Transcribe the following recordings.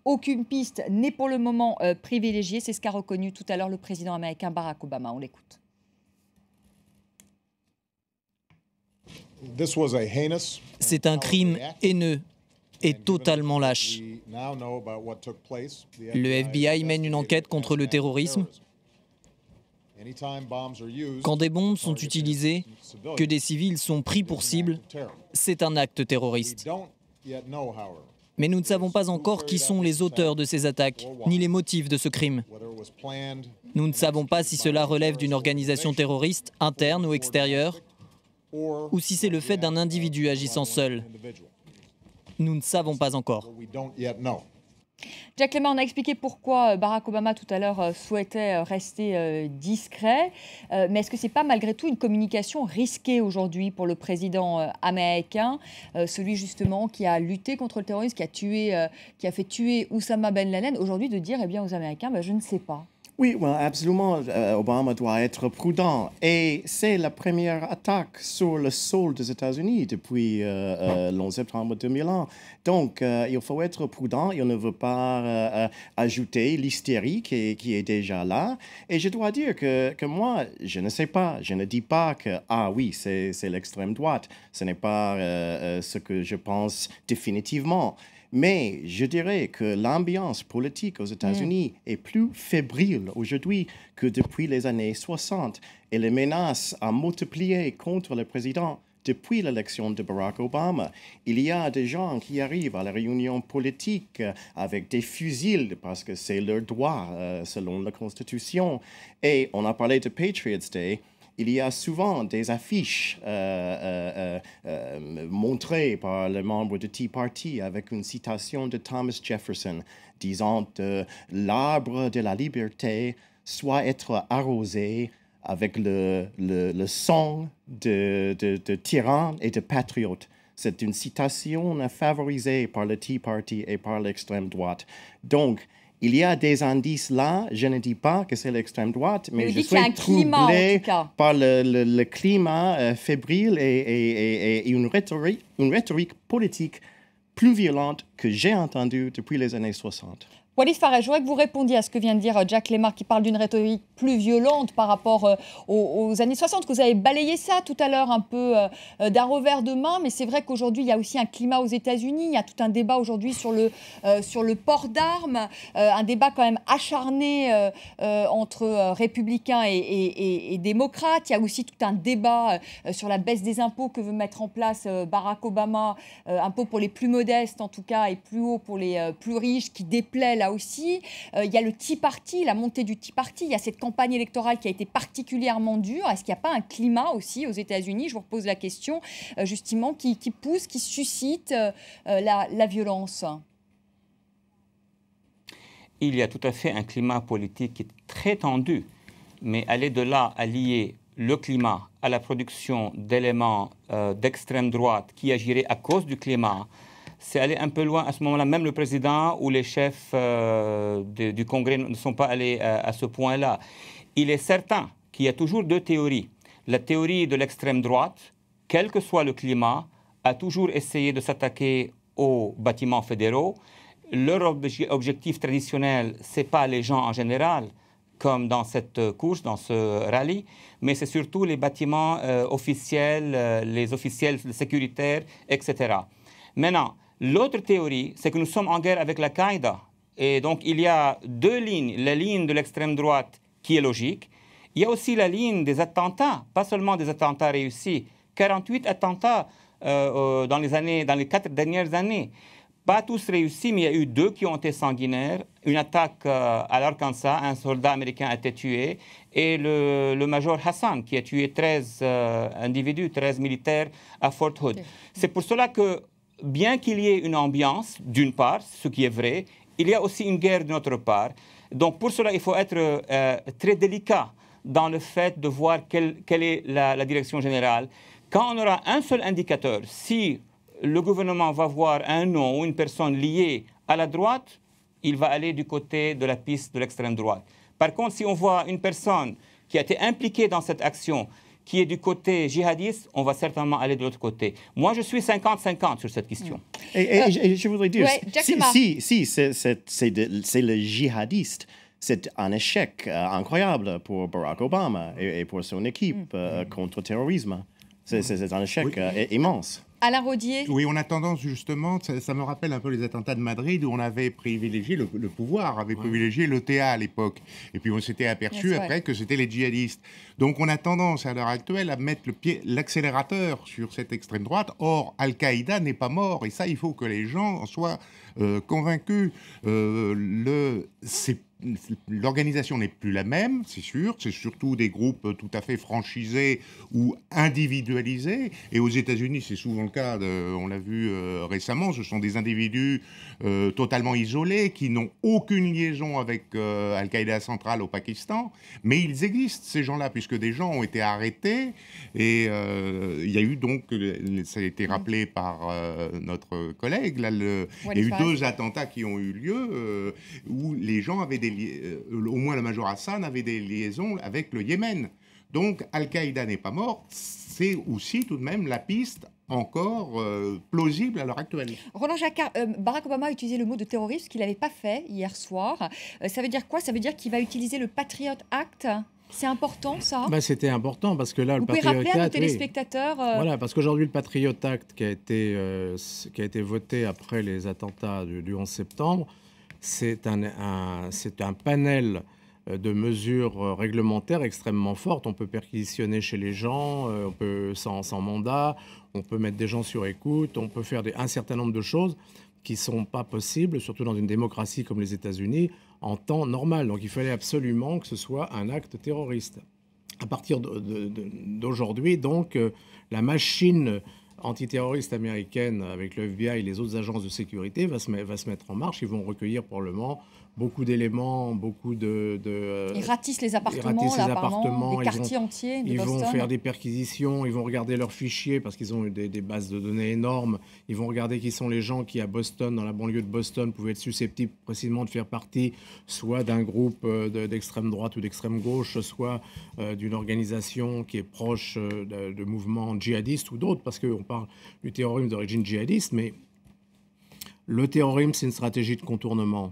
Aucune piste n'est pour le moment privilégiée. C'est ce qu'a reconnu tout à l'heure le président américain Barack Obama. On l'écoute. C'est un crime haineux et totalement lâche. Le FBI mène une enquête contre le terrorisme. Quand des bombes sont utilisées, que des civils sont pris pour cible, c'est un acte terroriste. Mais nous ne savons pas encore qui sont les auteurs de ces attaques, ni les motifs de ce crime. Nous ne savons pas si cela relève d'une organisation terroriste, interne ou extérieure, ou si c'est le fait d'un individu agissant seul. Nous ne savons pas encore. Jack Lemer, on a expliqué pourquoi Barack Obama tout à l'heure souhaitait rester discret. Mais est-ce que ce n'est pas malgré tout une communication risquée aujourd'hui pour le président américain, celui justement qui a lutté contre le terrorisme, qui a fait tuer Oussama Ben Laden, aujourd'hui de dire aux Américains, je ne sais pas. Oui, absolument. Obama doit être prudent. Et c'est la première attaque sur le sol des États-Unis depuis le 11 septembre 2001. Donc, il faut être prudent. Il ne veut pas ajouter l'hystérie qui est déjà là. Et je dois dire que moi, je ne sais pas. Je ne dis pas que, oui, c'est l'extrême droite. Ce n'est pas ce que je pense définitivement. Mais je dirais que l'ambiance politique aux États-Unis est plus fébrile aujourd'hui que depuis les années 60. Et les menaces ont multiplié contre le président depuis l'élection de Barack Obama. Il y a des gens qui arrivent à la réunion politique avec des fusils parce que c'est leur droit selon la Constitution. Et on a parlé de Patriots Day. Il y a souvent des affiches montrées par les membres de Tea Party avec une citation de Thomas Jefferson disant « L'arbre de la liberté soit être arrosé avec le sang de tyrans et de patriotes ». C'est une citation favorisée par le Tea Party et par l'extrême droite. Donc, il y a des indices là, je ne dis pas que c'est l'extrême droite, mais je suis troublé par le climat fébrile et une rhétorique politique plus violente que j'ai entendue depuis les années 60. Walid Pharrell, je voudrais que vous répondiez à ce que vient de dire Jack Lemer, qui parle d'une rhétorique plus violente par rapport aux années 60, que vous avez balayé ça tout à l'heure un peu d'un revers de main, mais c'est vrai qu'aujourd'hui, il y a aussi un climat aux États-Unis, il y a tout un débat aujourd'hui sur le port d'armes, un débat quand même acharné entre républicains et démocrates. Il y a aussi tout un débat sur la baisse des impôts que veut mettre en place Barack Obama, impôts pour les plus modestes en tout cas, et plus haut pour les plus riches, qui déplaît là aussi. Il y a le Tea Party, la montée du Tea Party. Il y a cette campagne électorale qui a été particulièrement dure. Est-ce qu'il n'y a pas un climat aussi aux États-Unis, je vous repose la question, justement, qui pousse, qui suscite la violence? Il y a tout à fait un climat politique qui est très tendu, mais aller de là à lier le climat à la production d'éléments d'extrême droite qui agiraient à cause du climat, c'est aller un peu loin. À ce moment-là, même le président ou les chefs du Congrès ne sont pas allés à ce point-là. Il est certain qu'il y a toujours deux théories. La théorie de l'extrême droite, quel que soit le climat, a toujours essayé de s'attaquer aux bâtiments fédéraux. Leur objectif traditionnel, ce n'est pas les gens en général, comme dans cette course, dans ce rallye, mais c'est surtout les bâtiments officiels, les officiels sécuritaires, etc. Maintenant, l'autre théorie, c'est que nous sommes en guerre avec l'Al-Qaïda. Et donc, il y a deux lignes. La ligne de l'extrême droite, qui est logique. Il y a aussi la ligne des attentats, pas seulement des attentats réussis. 48 attentats dans les 4 dernières années. Pas tous réussis, mais il y a eu 2 qui ont été sanguinaires. Une attaque à l'Arkansas, un soldat américain a été tué. Et le major Hassan, qui a tué 13 individus, 13 militaires à Fort Hood. Okay. C'est pour cela que, bien qu'il y ait une ambiance, d'une part, ce qui est vrai, il y a aussi une guerre de notre part. Donc pour cela, il faut être très délicat dans le fait de voir quelle est la direction générale. Quand on aura un seul indicateur, si le gouvernement va voir un nom ou une personne liée à la droite, il va aller du côté de la piste de l'extrême droite. Par contre, si on voit une personne qui a été impliquée dans cette action, qui est du côté djihadiste, on va certainement aller de l'autre côté. Moi, je suis 50-50 sur cette question. Et je voudrais dire, ouais, si c'est le djihadiste, c'est un échec incroyable pour Barack Obama et pour son équipe contre le terrorisme. C'est un échec immense. Alain Rodier. Oui, on a tendance justement, ça me rappelle un peu les attentats de Madrid où on avait privilégié, le pouvoir avait privilégié l'ETA à l'époque. Et puis on s'était aperçu après que c'était les djihadistes. Donc on a tendance à l'heure actuelle à mettre l'accélérateur sur cette extrême droite. Or, Al-Qaïda n'est pas mort. Et ça, il faut que les gens en soient convaincus. L'organisation n'est plus la même, c'est sûr. C'est surtout des groupes tout à fait franchisés ou individualisés. Et aux États-Unis, c'est souvent le cas, on l'a vu récemment, ce sont des individus totalement isolés qui n'ont aucune liaison avec Al-Qaïda centrale au Pakistan. Mais ils existent, ces gens-là, puisque des gens ont été arrêtés. Et il y a eu donc, ça a été rappelé par notre collègue, là, il y a eu 2 attentats qui ont eu lieu où les gens avaient au moins le major Hassan avait des liaisons avec le Yémen. Donc Al-Qaïda n'est pas mort, c'est aussi tout de même la piste encore plausible à l'heure actuelle. Roland Jacquard, Barack Obama a utilisé le mot de terrorisme, ce qu'il n'avait pas fait hier soir. Ça veut dire quoi? Ça veut dire qu'il va utiliser le Patriot Act? C'est important, ça? C'était important parce que là, Vous pouvez rappeler à nos téléspectateurs Voilà, parce qu'aujourd'hui, le Patriot Act qui a été voté après les attentats du 11 septembre, c'est un panel de mesures réglementaires extrêmement fortes. On peut perquisitionner chez les gens, on peut sans mandat, on peut mettre des gens sur écoute, on peut faire un certain nombre de choses qui ne sont pas possibles, surtout dans une démocratie comme les États-Unis, en temps normal. Donc il fallait absolument que ce soit un acte terroriste. À partir d'aujourd'hui, donc, la machine antiterroriste américaine avec le FBI et les autres agences de sécurité va se mettre en marche. Ils vont recueillir probablement beaucoup d'éléments, beaucoup ils ratissent les appartements, des quartiers entiers de Boston. Ils vont faire des perquisitions, ils vont regarder leurs fichiers parce qu'ils ont des bases de données énormes. Ils vont regarder qui sont les gens qui, à Boston, dans la banlieue de Boston, pouvaient être susceptibles précisément de faire partie soit d'un groupe d'extrême droite ou d'extrême gauche, soit d'une organisation qui est proche de mouvements djihadistes ou d'autres, parce qu'on parle du terrorisme d'origine djihadiste, mais le terrorisme, c'est une stratégie de contournement.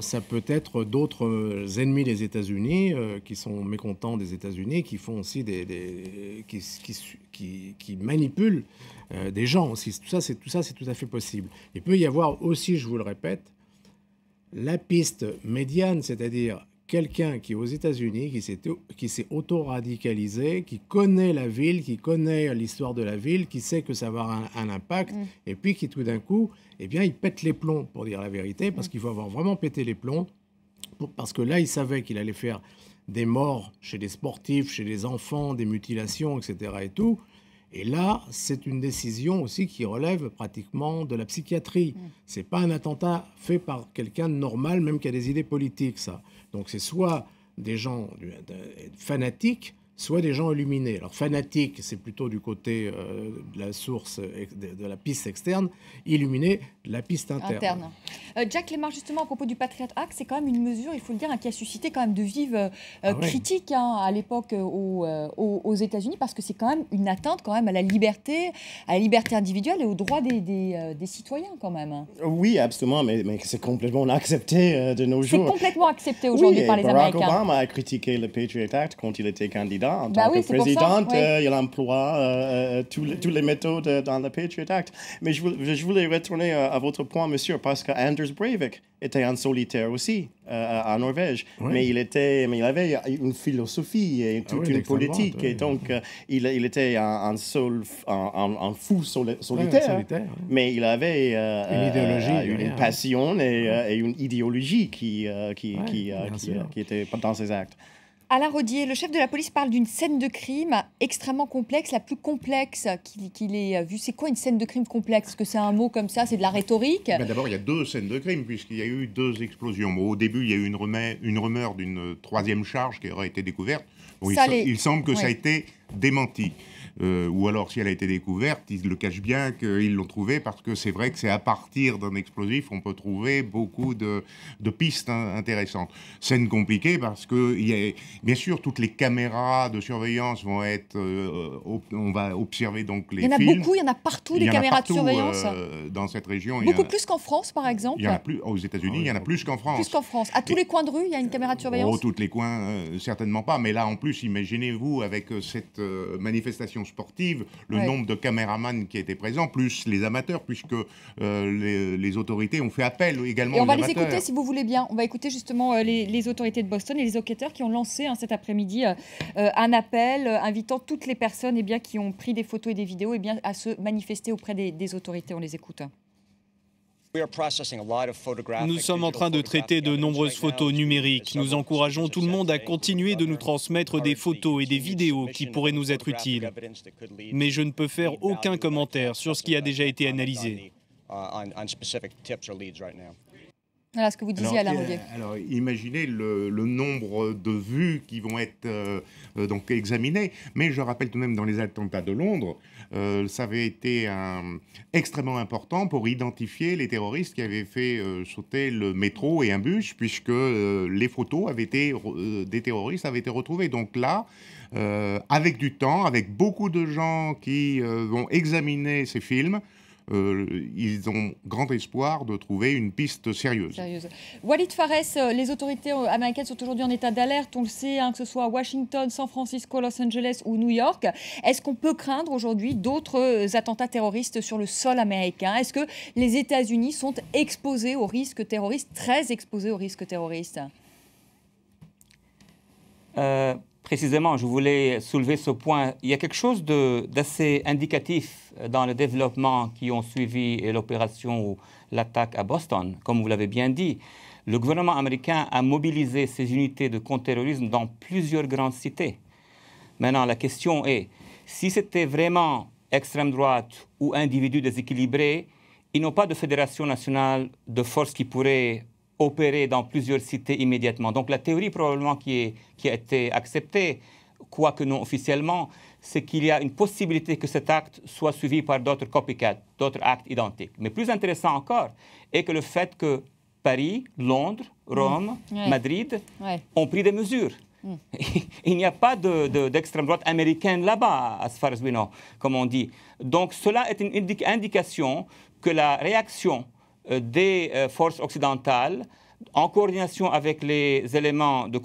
Ça peut être d'autres ennemis des États-Unis qui sont mécontents des États-Unis, qui font aussi qui manipulent des gens aussi. Tout ça, c'est tout à fait possible. Il peut y avoir aussi, je vous le répète, la piste médiane, c'est-à-dire quelqu'un qui est aux États-Unis, qui s'est auto-radicalisé, qui connaît la ville, qui connaît l'histoire de la ville, qui sait que ça va avoir un impact, et puis qui tout d'un coup, eh bien, il pète les plombs, pour dire la vérité, parce qu'il faut avoir vraiment pété les plombs, parce que là, il savait qu'il allait faire des morts chez des sportifs, chez des enfants, des mutilations, etc. et tout. Et là, c'est une décision aussi qui relève pratiquement de la psychiatrie. C'est pas un attentat fait par quelqu'un de normal, même qui a des idées politiques, ça. Donc c'est soit des gens fanatiques, soit des gens illuminés. Alors fanatiques, c'est plutôt du côté de la source, de la piste externe, illuminés, de la piste interne. Jack Lemar, justement, à propos du Patriot Act, c'est quand même une mesure, il faut le dire, qui a suscité quand même de vives critiques à l'époque aux États-Unis, parce que c'est quand même une atteinte quand même à la liberté individuelle et aux droits des citoyens quand même. Oui, absolument, mais c'est complètement accepté de nos jours. C'est complètement accepté aujourd'hui par les Américains. Barack Obama a critiqué le Patriot Act quand il était candidat. En tant que présidente, il emploie toutes les méthodes dans le Patriot Act. Mais je voulais retourner à votre point, monsieur, parce que Anders Breivik était un solitaire aussi en Norvège. Oui. Mais il avait une philosophie et toute une politique. Et donc, il était un fou solitaire. Mais il avait une passion et une idéologie qui était dans ses actes. Alain Rodier, le chef de la police parle d'une scène de crime extrêmement complexe, la plus complexe qu'il ait vue. C'est quoi une scène de crime complexe? Est-ce que c'est un mot comme ça? C'est de la rhétorique? D'abord, il y a 2 scènes de crime, puisqu'il y a eu 2 explosions. Bon, au début, il y a eu une rumeur d'une 3e charge qui aurait été découverte. Bon, il semble que ça a été démenti. ou alors si elle a été découverte, ils le cachent bien qu'ils l'ont trouvée, parce que c'est vrai que c'est à partir d'un explosif on peut trouver beaucoup de pistes intéressantes. Scène compliquée parce que bien sûr toutes les caméras de surveillance vont être, on va observer donc les films. Il y en a beaucoup, il y en a partout des caméras de surveillance. Dans cette région. Beaucoup plus qu'en France par exemple. Il y en a plus aux États-Unis, il y en a plus qu'en France. Plus qu'en France. À tous les coins de rue, il y a une caméra de surveillance. Oh, tous les coins, certainement pas. Mais là, en plus, imaginez-vous, avec cette manifestation sportive, le nombre de caméramans qui étaient présents, plus les amateurs, puisque les autorités ont fait appel également aux amateurs. Et on va les écouter, si vous voulez bien. On va écouter justement les autorités de Boston et les enquêteurs qui ont lancé cet après-midi un appel invitant toutes les personnes qui ont pris des photos et des vidéos à se manifester auprès des autorités. On les écoute. Nous sommes en train de traiter de nombreuses photos numériques. Nous encourageons tout le monde à continuer de nous transmettre des photos et des vidéos qui pourraient nous être utiles. Mais je ne peux faire aucun commentaire sur ce qui a déjà été analysé. Voilà ce que vous disiez, Alain Roulier. Alors, imaginez le nombre de vues qui vont être donc examinées. Mais je rappelle tout de même, dans les attentats de Londres, ça avait été extrêmement important pour identifier les terroristes qui avaient fait sauter le métro et un bus, puisque les photos des terroristes avaient été retrouvées. Donc là, avec du temps, avec beaucoup de gens qui vont examiner ces films, ils ont grand espoir de trouver une piste sérieuse. Walid Phares, les autorités américaines sont aujourd'hui en état d'alerte, on le sait, que ce soit à Washington, San Francisco, Los Angeles ou New York. Est-ce qu'on peut craindre aujourd'hui d'autres attentats terroristes sur le sol américain? Est-ce que les États-Unis sont exposés aux risques terroristes, très exposés aux risques terroristes? Précisément, je voulais soulever ce point. Il y a quelque chose d'assez indicatif dans le développement qui ont suivi l'opération ou l'attaque à Boston. Comme vous l'avez bien dit, le gouvernement américain a mobilisé ses unités de contre-terrorisme dans plusieurs grandes cités. Maintenant, la question est, si c'était vraiment extrême droite ou individus déséquilibrés, ils n'ont pas de fédération nationale de forces qui pourrait opérer dans plusieurs cités immédiatement. Donc la théorie probablement qui a été acceptée, quoique non officiellement, c'est qu'il y a une possibilité que cet acte soit suivi par d'autres copycats, d'autres actes identiques. Mais plus intéressant encore est que le fait que Paris, Londres, Rome, Madrid ont pris des mesures. Il n'y a pas d'extrême droite américaine là-bas, as far as we know, comme on dit. Donc cela est une indication que la réaction des forces occidentales, en coordination avec les éléments de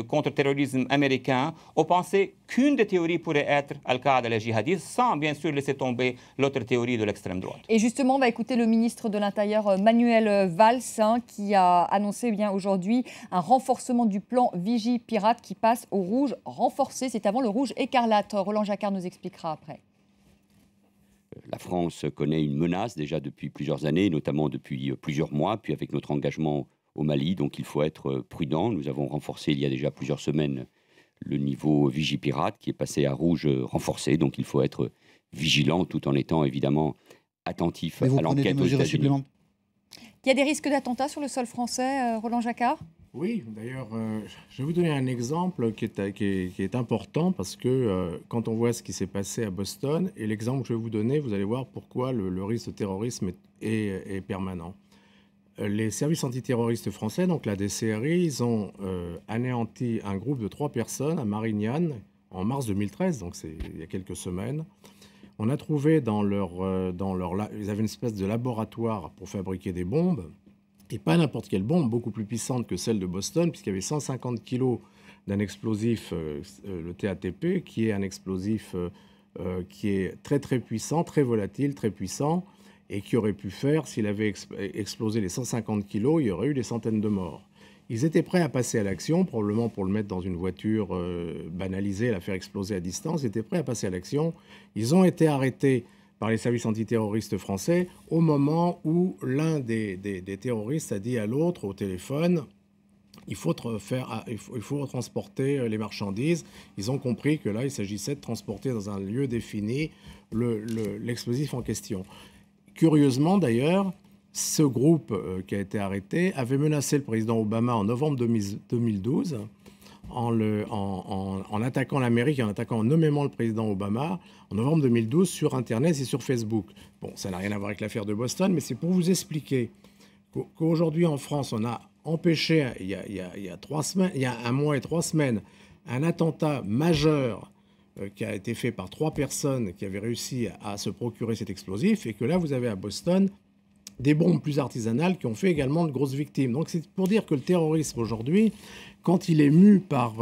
contre-terrorisme américains, ont pensé qu'une des théories pourrait être Al-Qaïda et les djihadistes, sans bien sûr laisser tomber l'autre théorie de l'extrême droite. Et justement, on va écouter le ministre de l'Intérieur, Manuel Valls, qui a annoncé aujourd'hui un renforcement du plan Vigipirate qui passe au rouge renforcé. C'est avant le rouge écarlate. Roland Jacquard nous expliquera après. La France connaît une menace déjà depuis plusieurs années, notamment depuis plusieurs mois, puis avec notre engagement au Mali, donc il faut être prudent. Nous avons renforcé il y a déjà plusieurs semaines le niveau Vigipirate qui est passé à rouge renforcé, donc il faut être vigilant tout en étant évidemment attentif à l'enquête aux États-Unis. Il y a des risques d'attentats sur le sol français, Roland Jacquard ? Oui, d'ailleurs, je vais vous donner un exemple qui est important parce que quand on voit ce qui s'est passé à Boston, et l'exemple que je vais vous donner, vous allez voir pourquoi le risque de terrorisme est permanent. Les services antiterroristes français, donc la DCRI, ils ont anéanti un groupe de 3 personnes à Marignane en mars 2013, donc c'est il y a quelques semaines. On a trouvé ils avaient une espèce de laboratoire pour fabriquer des bombes. Et pas n'importe quelle bombe, beaucoup plus puissante que celle de Boston, puisqu'il y avait 150 kilos d'un explosif, le TATP, qui est un explosif qui est très très puissant, très volatile, très puissant, et qui aurait pu faire, s'il avait explosé les 150 kilos, il y aurait eu des centaines de morts. Ils étaient prêts à passer à l'action, probablement pour le mettre dans une voiture banalisée, la faire exploser à distance. Ils étaient prêts à passer à l'action. Ils ont été arrêtés par les services antiterroristes français au moment où l'un des terroristes a dit à l'autre au téléphone il faut transporter les marchandises. Ils ont compris que là, il s'agissait de transporter dans un lieu défini l'explosif en question. Curieusement d'ailleurs, ce groupe qui a été arrêté avait menacé le président Obama en novembre 2012 en attaquant l'Amérique, en attaquant nommément le président Obama en novembre 2012 sur Internet et sur Facebook. Bon, ça n'a rien à voir avec l'affaire de Boston, mais c'est pour vous expliquer qu'aujourd'hui en France, on a empêché, il y a 1 mois et 3 semaines, un attentat majeur qui a été fait par 3 personnes qui avaient réussi à se procurer cet explosif, et que là, vous avez à Boston des bombes plus artisanales qui ont fait également de grosses victimes. Donc c'est pour dire que le terrorisme aujourd'hui, quand il est mu par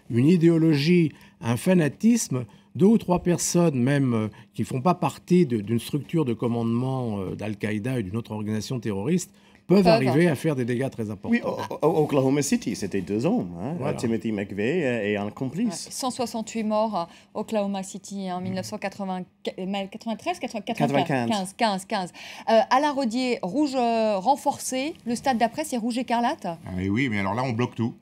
une idéologie, un fanatisme, 2 ou 3 personnes même qui ne font pas partie d'une structure de commandement d'Al-Qaïda et d'une autre organisation terroriste peuvent arriver à faire des dégâts très importants. Oui, Oklahoma City, c'était 2 hommes, hein, voilà. Timothy McVeigh et un complice. 168 morts à Oklahoma City en 1993, 95. Alain Rodier, rouge renforcé, le stade d'après c'est rouge écarlate. Oui, mais alors là on bloque tout.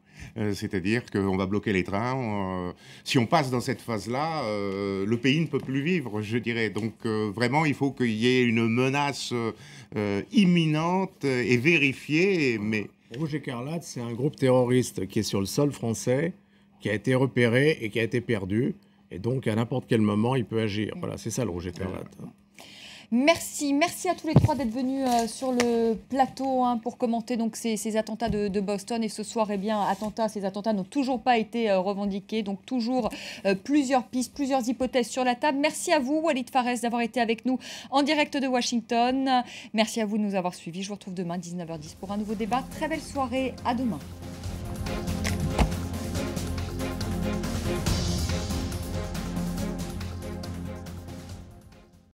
C'est-à-dire qu'on va bloquer les trains. Si on passe dans cette phase-là, le pays ne peut plus vivre, je dirais. Donc vraiment, il faut qu'il y ait une menace imminente et vérifiée. Mais... Rouge Écarlate, c'est un groupe terroriste qui est sur le sol français, qui a été repéré et qui a été perdu. Et donc, à n'importe quel moment, il peut agir. Voilà, c'est ça le Rouge Écarlate. Merci à tous les 3 d'être venus sur le plateau pour commenter donc ces attentats de Boston. Et ce soir, ces attentats n'ont toujours pas été revendiqués. Donc toujours plusieurs pistes, plusieurs hypothèses sur la table. Merci à vous, Walid Pharez, d'avoir été avec nous en direct de Washington. Merci à vous de nous avoir suivis. Je vous retrouve demain 19h10 pour un nouveau débat. Très belle soirée, à demain.